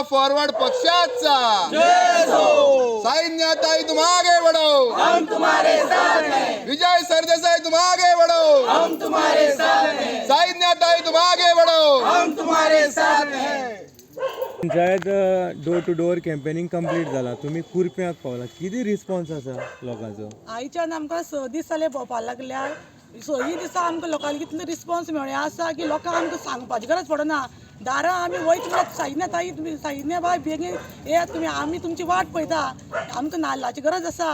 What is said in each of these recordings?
Forward पक्षाचा सैन्यताई तुम आगे बढ़ो, हम तुम्हारे साथ हैं, विजय सरदेसाई तुम आगे बढ़ो, हम तुम्हारे साथ हैं, सैन्यताई तुम आगे बढ़ो, हम तुम्हारे साथ हैं। Panchayat door to door campaigning complete जाला, तुम्ही कुरप्याक पावला, किती रिस्पॉन्स आसा लोकांचो? आयच्यान आमकां 6 दीस जाले भोंवपाक लागल्या. 6 दिसा आमकां लोकांनी कितलो रिस्पॉन्स मेळ्ळो आसा की लोकांक आमकां सांगपाची गरज पडना. दारां आमी वयता म्हणल्यार सैन्यताई तुमी सैन्य बाय बेगीन येयात तुमी, आमी तुमची वाट पळयता. आमकां नाल्लाची गरज आसा.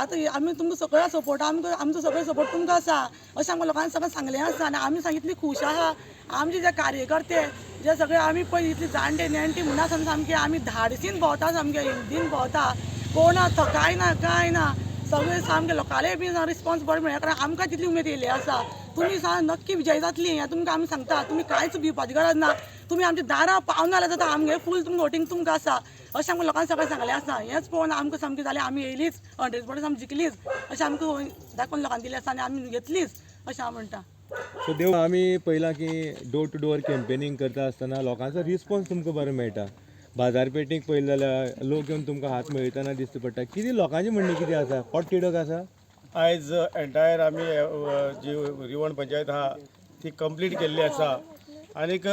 आतां आमी तुमकां सगळ्या सपोर्ट आमचो सगळो सपोर्ट तुमकां आसा अशें आमकां लोकांनी सगळें सांगलें आसा. आनी आमी इतली खूश आहा. आमचे जे कार्यकर्ते जे सगळे आमी पळय इतली जाणटे नेणटी म्हणा सामके आमी धाडसीन भोंवता, सामके हिंदीन भोंवता, कोण थकाय ना कांय ना. सगळे सामके लोकांले बी रिस्पॉन्स बरो मेळ्ळा. कारण आमकां तितली उमेद येयली आसा. तुमी नक्की विजय जातली हें तुमकां आमी सांगता. तुमी कांयच भिवपाची गरज ना. तुमी आमच्या दारां पावना जाल्यार जाता, आमगे फूल तुमकां वोटींग तुमकां आसा अशें आमकां लोकांनी सगळें सांगलें आसा. हेंच पळोवन आमकां सामकें जालें आमी येयलीच 100% आमी जिखलीच अशें आमकां दाखोवन लोकांनी दिलें आसा आनी आमी घेतलीच अशें हांव म्हणटा. सो देव आमी पयलां की डोर टू डोर कॅम्पेनिंग करता आसतना लोकांचो रिस्पॉन्स तुमकां बरो मेळटा. बाजारपेठेक पळयलें जाल्यार लोक येवन तुमकां हात मेळयतना दिसता पडटा. कितें लोकांचें म्हणणें कितें आसा? हॉट टिडक आसा? आयज एंटायर आमी जी रिवण पंचायत आहा ती कंप्लीट केल्ली आसा. आनीक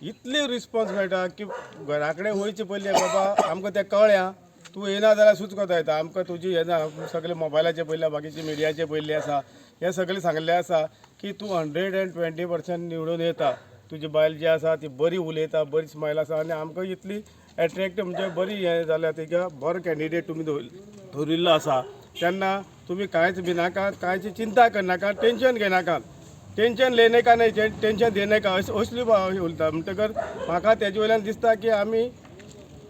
इतली रिस्पॉन्स मेळटा की घरा कडेन वयचे पयलीं बाबा आमकां तें कळ्ळें, तूं येना जाल्यार सूच कोता येता, आमकां तुजी येना सगळे मोबायलाचेर पयल्या, बाकीचे मिडियाचेर पयल्ली आसा. हें सगळें सांगलें आसा की तूं 120% निवडून येता. तुजी बायल जी आसा ती बरी उलयता, बरी स्मायल आसा आनी आमकां इतली एट्रॅक्टीव म्हणजे बरी हें जाल्या तिका बरो कॅन्डिडेट तुमी दवरिल्लो आसा. तेन्ना तुमी कांयच भिनाका, कांयची चिंता करनाका, टेन्शन घेनाका. टेन्शन लेने का नाही, टेन्शन देने का असली उलयता. म्हणटकर म्हाका तेजे वयल्यान दिसता की आमी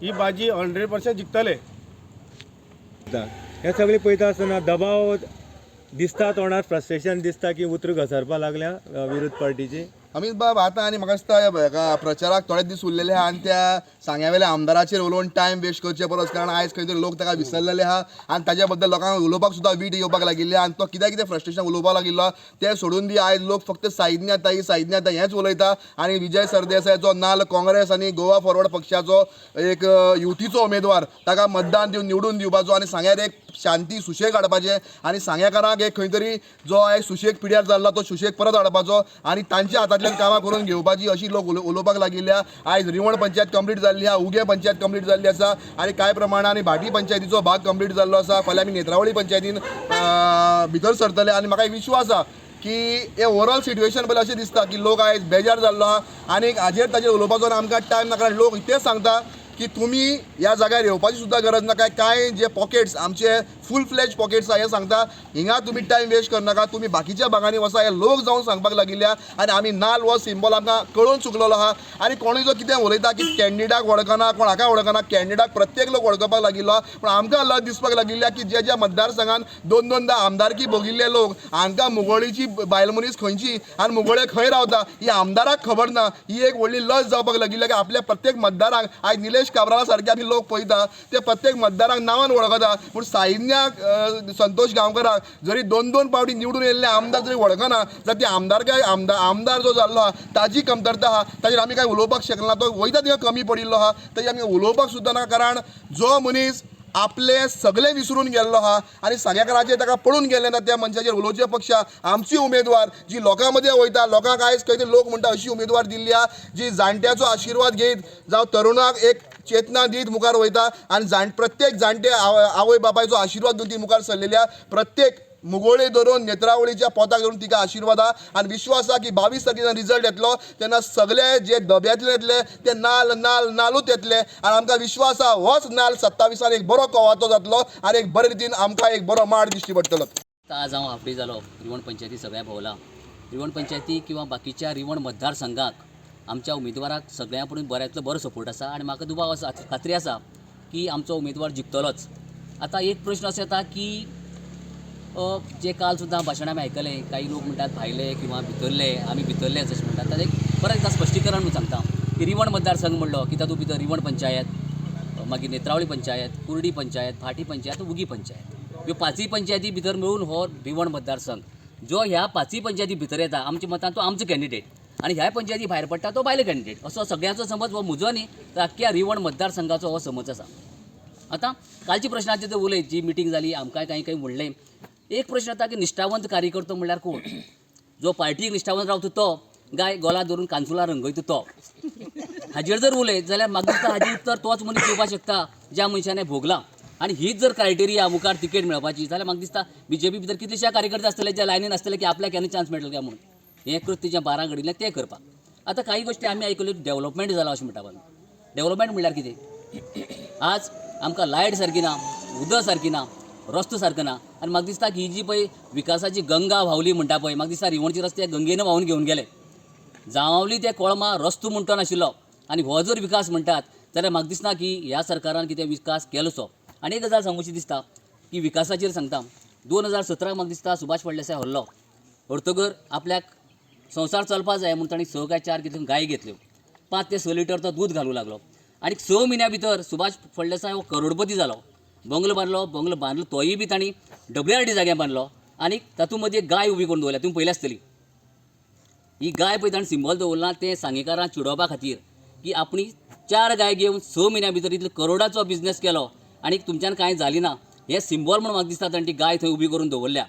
ही बाजी 100% जिखतले. हें सगळें पळयता आसतना दबाव दिसता तोंडार, फ्रस्ट्रेशन दिसता की उतर घसरपा लागल्या विरोध पार्टीची? अमित बाब आतां आनी म्हाका दिसता हेका प्रचाराक थोडे दीस उरलेले आहा आनी त्या सांग्यावेल्या आमदाराचेर उलोवन टायम वेस्ट करचे परस, कारण आयज खंय तरी लोक ताका विसरलेले आहा आनी ताज्या बद्दल लोकांक उलोवपाक सुद्दां वीट येवपाक लागिल्ली आनी तो कित्याक कितें फ्रस्ट्रेशन उलोवपाक लागिल्लो तें सोडून दी. आयज लोक फक्त सैन्यताई हेंच उलयता आनी विजय सरदेसायचो नाल काँग्रेस आनी गोवा फॉरवर्ड पक्षाचो एक युतीचो उमेदवार ताका मतदान दिवन निवडून दिवपाचो आनी सांग्यार एक शांती सुशेग हाडपाचें आनी सांगेकारांक एक खंय तरी जो एक सुशेग पिड्यार जाल्लो तो सुशेग परत हाडपाचो आनी तांच्या हातांतल्यान कामां करून घेवपाची अशी लोक उलोवपाक लागिल्ल्या. आयज रिवण पंचायत कंप्लीट जाल्ली आहा, उगे पंचायत कंप्लीट जाल्ली आसा आनी कांय प्रमाणांनी भाटी पंचायतीचो भाग कंप्लीट जाल्लो आसा. फाल्यां आमी नेत्रावळी पंचायतीन भितर सरतले आनी म्हाका एक विश्वास आसा की हे ओवरऑल सिट्युएशन पळय अशें दिसता की लोक आयज बेजार जाल्लो आहा आनी हाजेर ताजेर उलोवपाचो आमकां टायम ना. कारण लोक इतलेंच सांगता की तुमी ह्या जाग्यार येवपाची सुद्दां गरज नाका. कांय जे पॉकेट्स आमचे फूल फ्लेज पॉकेट्स आहा हे सांगता हिंगा तुमी टायम वेस्ट करनाका, तुमी बाकीच्या भागांनी वचा हे लोक जावन सांगपाक लागिल्ल्या. आनी आमी नाल हो सिंबल आमकां कळून चुकलेलो आहा आनी कोणूय जो कितें उलयता की कॅन्डिडाक वळखना, कोणाकाय वळखना, कॅन्डिडाक प्रत्येक लोक वळखपाक लागिल्लो. पूण आमकां लज दिसपाक लागिल्ल्या की ज्या ज्या मतदारसंघान दोन आमदारकी भोगिल्ले लोक हांकां मुगोळीची बायल मनीस खंयची आनी मुगोळे खंय रावता ही आमदाराक खबर ना. ही एक व्हडली लज जावपाक लागिल्ल्या की आपल्या प्रत्येक मतदारांक आयज निलेश काब्राला सारके आमी लोक पळयता ते प्रत्येक मतदारांक नांवान वळखता. पूण सैन्याक संतोष गांवकाराक जरी दोन पावटी निवडून येयल्ले आमदार जरी वळखना जाल्यार ती आमदार जो जाल्लो आहा ताजी कमतरता आहा. ताजेर आमी कांय उलोवपाक शकना. तो वयता तिका कमी पडिल्लो आहा, ताजेर आमी उलोवपाक सुद्दां ना. कारण जो मनीस आपले सगळे विसरून गेल्लो आहा आनी सांगेकाराचेर ताका पडून गेल्ले ना त्या मनशाचेर उलोवचे पक्षा आमची उमेदवार जी लोकां मदें वयता. लोकांक आयज खंय तरी लोक म्हणटा अशी उमेदवार दिल्ली आहा जी जाणट्याचो आशिर्वाद घेयत जावं तरुणाक एक चेतना दीत मुखार वयता आनी प्रत्येक जाणटे आवय बापायचो आशिर्वाद घेवन ती मुखार सरलेल्या. प्रत्येक मुगोळी धरून नेत्रावळीच्या पोताक धरून तिका आशिर्वाद आहा आनी विश्वास आहा की 22 तारखेर रिजल्ट येतलो तेन्ना सगळे जे दब्यांतले येतले ते नालूच येतले आनी आमकां विश्वास आहा होच नाल 27 एक बरो कोवाचो जातलो आनी एक बरे रितीन आमकां एक बरो माड दिश्टी पडटलो. आज हांव हाफडी जालो रिवण पंचायती सगळ्या भोंवला. रिवण पंचायती किंवा बाकीच्या रिवण मतदारसंघाक आमच्या उमेदवाराक सगळ्या पडून बऱ्यांतलो बरो सपोर्ट आसा आनी म्हाका दुबाव आसा, खात्री आसा की आमचो उमेदवार जिखतलोच. आतां एक प्रश्न असो येता की जे काल सुद्दां भाशण आमी आयकलें, काही लोक म्हणटात भायले किंवा भितरले, आमी भितरलेच अशें म्हणटात. ताजें एक परत एकदां स्पश्टीकरण म्हणून सांगता की रिवण मतदारसंघ म्हणलो की तातूंत भितर रिवण पंचायत, मागीर नेत्रावळी पंचायत, कुर्डी पंचायत, भाटी पंचायत, उगी पंचायत, ह्यो 5 पंचायती भितर मेळून हो रिवण मतदारसंघ जो ह्या 5 पंचायती भितर येता आमच्या मतान तो आमचो कॅन्डिडेट. आणि ह्या पंचायती भायर पडटा तो बायले कॅन्डिडेट असो सगळ्यांचो समज हो म्हजो न्ही तर आख्ख्या रिवण मतदारसंघाचो हो समज आसा. आतां कालच्या प्रश्नाचेर जर उलयत जी मिटींग जाली आमकां काही म्हणलें एक प्रश्न येता की निश्ठावंत कार्यकर्तो म्हणल्यार कोण. जो पार्टीक निश्ठावंत रावता तो गाय गोला धरून कांचुला रंगयता तो. हाजेर जर उलयत जाल्यार म्हाका दिसता हाजें उत्तर तोच मनीस दिवपाक शकता ज्या मनशाने भोगला. आनी हीच जर क्रायटेरिया मुखार तिकेट मेळपाची जाल्यार म्हाका दिसता BJP भितर कितलेशे कार्यकर्ते आसतले ज्या लायनीन आसतले की आपल्याक केन्ना चान्स मेळटलो काय म्हणून हें कृत्य जें 12 घडिल्लें तें करपाक. आतां काही गोश्टी आमी आयकल्यो डेव्हलपमेंट जाला अशें म्हणटा पळय. डेव्हलपमेंट म्हणल्यार कितें. आज आमकां लायट सारकी ना, उदक सारकी ना, रस्तो सारको ना आनी म्हाका दिसता की ही जी पळय विकासाची गंगा व्हांवली म्हणटा पळय म्हाका दिसता रिवणचे रस्ते गंगेन व्हांवून घेवन गेले. जावली ते कोळमा रस्तो म्हणटो नाशिल्लो आनी हो जर विकास म्हणटात जाल्यार म्हाका दिसना की ह्या सरकारान कितें विकास केलोसो. आनी एक गजाल सांगूशी दिसता की विकासाचेर सांगता 2017 म्हाका दिसता सुभाष फळदेसाय हरलो. हरतकर आपल्याक संवसार चलपा जाय म्हणून ताणें 6 काय 4 कितें गाय घेतल्यो. 5 ते 6 लिटर तो दूध घालूं लागलो आनी 6 म्हयन्या भितर सुभाष फळदेसाय हो करोडपती जालो. बंगलो बांदलो तोय बी तांणी WRD जाग्यार बांदलो आनी तातूंत मदीं एक गाय उबी करून दवरल्या. तुमी पयली आसतली ही गाय पळय ताणें सिंबल दवरला तें सांगेकारांक चिडोवपा खातीर की आपणी 4 गाय घेवन 6 म्हयन्या भितर इतलो करोडाचो बिझनेस केलो आनी तुमच्यान कांय जाली ना हें सिंबल म्हणून म्हाका दिसता ताणें ती गाय थंय उबी करून दवरल्या.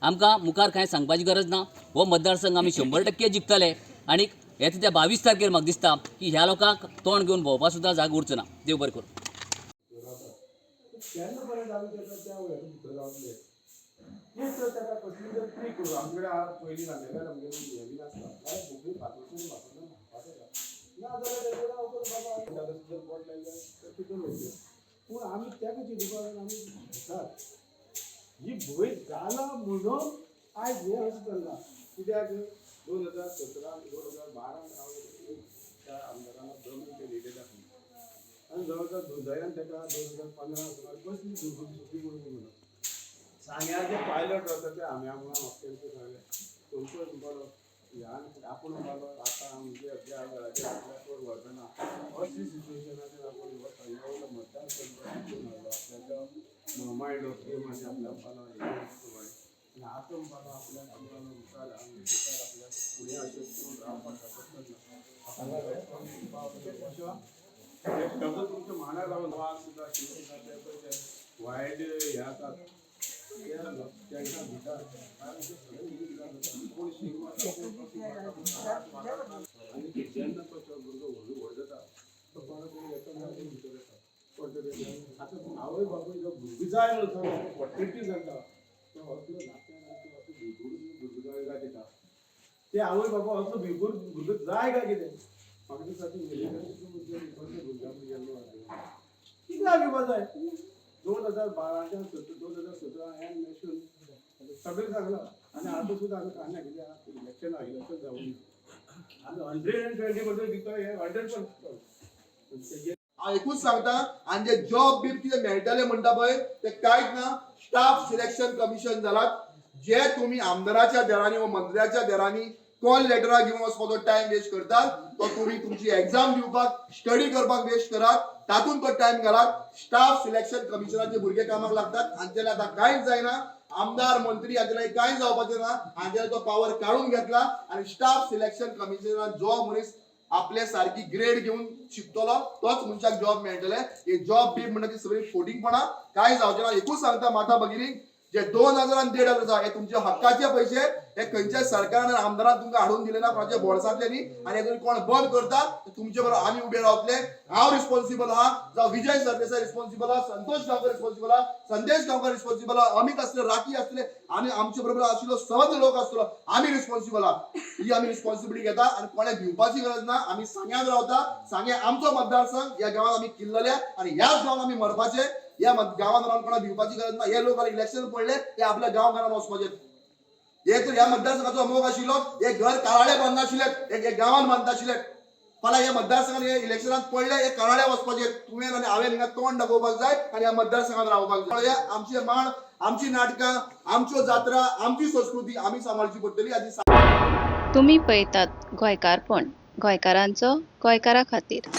आमकां मुखार कांय सांगपाची गरज ना. हो मतदारसंघ आमी 100% जिखतले आनी येता त्या 22 तारखेर म्हाका दिसता की ह्या लोकांक तोंड घेवन भोंवपा सुद्दां जाग उरचो ना. देव बरें करूं. पूण आमी तेका चिडोवपाक आमी घेतात ही भंय जाला म्हणून आयज हें अशें चल्लां. कित्याक 2017 2012 त्या आमदारान 2 मिनटां लिडर दाखली आनी जवळ दुर्दैवान तेका 2015 सुमार कसली दुर्गती म्हणून सांग्याचे पायलट आसा ते आमी आमकां हॉस्टेलचे सांगले तुमचो बरो ह्या आपूण बालो आतां आमचे अध्या घराचेर आपल्याक वचना अशी सिच्युएशनाचेर आपूण वता मतदारसंघ आपल्याचो मायंड गेम आनी आपल्या बालो आनी आतां बालो आपल्याक आमकां मुखार आपल्याक फुडें अशें करून रावपाक शकता तुमच्या मांडार रावन वाग सुद्दां शिवता वायट हे आसात तेंकां भितर आनी जेन्ना तो भुरगो व्हड जाता तो कोणा तरी येता भितर येता. आतां आवय बापूय जो भुरगो जाय म्हणून पोट्रेटी जाता तो असलो नात्यान भुरगो जाय काय दिता ते आवय बाबा असलो भुरगो जाय काय कितें म्हाका दिसता ती कित्याक घेवपा जाय. 2012 2017 हें इलेक्शन सगळें सांगलां आनी आतां सुद्दां आमी कांय ना कित्याक इलेक्शन जावं आमी 120% दिता हें 100%. हांव एकूच सांगता आनी जे जॉब बीब कितें मेळटले म्हणटा पळय ते कांयच ना. स्टाफ सिलेक्शन कमिशन जालात जे तुमी आमदाराच्या देरांनी वा मंत्र्याच्या देरांनी कॉल लेटरां घेवन वचपाचो टायम वेस्ट करतात तो तुमी तुमची एग्जाम दिवपाक स्टडी करपाक वेस्ट करात तातूंत तो टायम घालात. स्टाफ सिलेक्शन कमिशनाचे भुरगे कामाक लागतात हांचेर आतां कांयच जायना. आमदार मंत्री हांचेर कांय जावपाचें ना. हांचेर तो पावर काडून घेतला आनी स्टाफ सिलेक्शन कमिशनान जो मनीस आपले सारकी ग्रेड घेवन शिकतलो तोच मनशाक जॉब मेळटले. हे जॉब बीब म्हणटा ती सगळी फोटींगपणां कांय जावचें ना. एकूच सांगता माता भगिनी जे 2000 आणि 1500 आसा हे तुमचे हक्काचे पैसे हे खंयच्या सरकारान आमदारान तुमकां हाडून दिले ना कोणाच्या बोर्सांतले न्ही आनी जर कोण बंद करता तुमचे बरोबर आमी उबे रावतले. हांव रिस्पॉन्सिबल आहा जावं विजय सरदेसाय रिस्पॉन्सिबल आहा संतोष गांवकर रिस्पॉन्सिबल आहा संदेश गांवकर रिस्पॉन्सिबल आहा अमित आसले राखी आसले आनी आमचे बरोबर आशिल्लो सवत लोक आसतलो आमी रिस्पॉन्सिबल आहा. ही आमी रिस्पॉन्सिबिलिटी घेता आनी कोणाक भिवपाची गरज ना. आमी सांग्यान रावता. सांगे आमचो मतदारसंघ ह्या गांवांत आमी किल्लले आनी ह्याच गांवांत आमी मरपाचे. या गांवांत रावन कोणाक भिवपाची गरज ना. हे लोक इलेक्शन पडले ते आपल्या गांव घरान वचपाचे. एक तर ह्या मतदारसंघाचो मोग आशिल्लो एक घर काराळे बांदना आशिल्ले एक गांवांत बांदता आशिल्ले. फाल्यां ह्या मतदारसंघात हे इलेक्शनात पडले हे काराळे वचपाचे. तुवें आनी हांवें हिंगा तोंड दाखोवपाक जाय आनी ह्या मतदारसंघात रावपाक जाय. आमचे मांड आमची नाटकां आमच्यो जात्रा आमची संस्कृती आमी सांबाळची पडटली. आदी तुम्ही पळयतात गोंयकारपण गोंयकारांचो गोंयकारा खातीर.